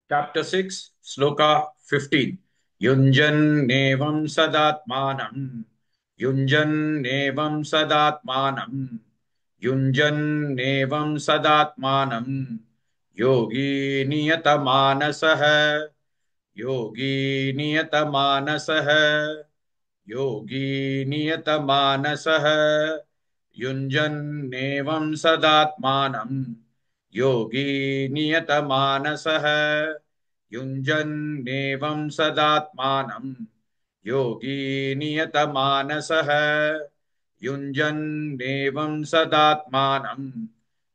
Chapter 6, Sloka 15. Yunjannevam sadatmanam. Yunjannevam sadatmanam. Yunjannevam sadatmanam. Yogi niyatamanasah. Yogi niyatamanasah. Yogi niyatamanasah. Yunjannevam sadatmanam. Yogi niyatamanasah. युञ्जन्नेवं सदात्मानं योगी नियतमानसः युञ्जन्नेवं सदात्मानं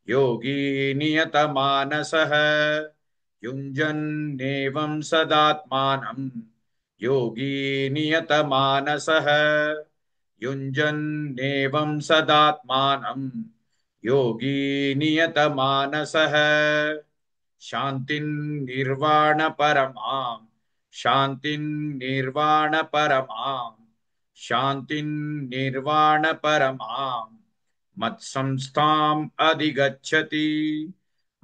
योगी नियतमानसः युञ्जन्नेवं सदात्मानं योगी नियतमानसः युञ्जन्नेवं सदात्मानं योगी नियतमानसः शान्तिं निर्वाण परमां शान्तिं निर्वाण परमां शान्तिं निर्वाण परमां मत्संस्थाम् अधिगच्छति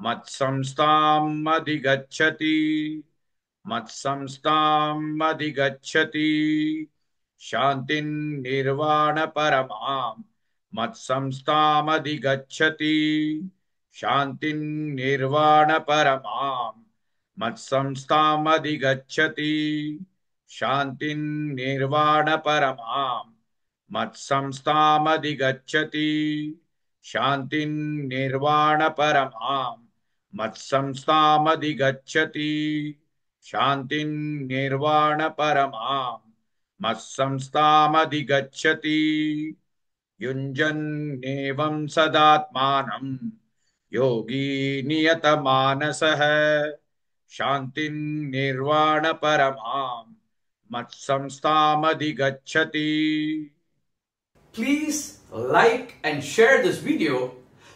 मत्संस्थाम् अधिगच्छति मत्संस्थाम् अधिगच्छति शान्तिं निर्वाण परमां मत्संस्थाम् अधिगच्छति शान्तिं निर्वाण परमां मत्संस्थामधिगच्छति शान्तिं निर्वाण परमां मत्संस्थामधिगच्छति शान्तिं निर्वाण परमां मत्संस्थामधिगच्छति शान्तिं निर्वाण परमां मत्संस्थामधिगच्छति युञ्जन्नेवं सदात्मानं योगी नियतमानसः शान्तिं निर्वाण परमां मत्संस्थामधिगच्छति. Please like and share this video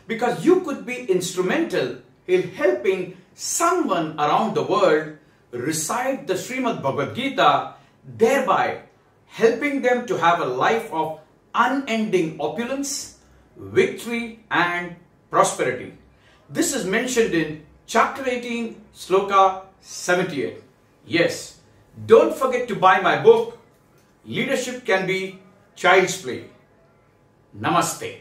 because you could be instrumental in helping someone around the world recite the Srimad Bhagavad Gita, thereby helping them to have a life of unending opulence, victory and prosperity. This is mentioned in chapter 18, Sloka 78. Yes, don't forget to buy my book, Leadership Can Be Child's Play. Namaste.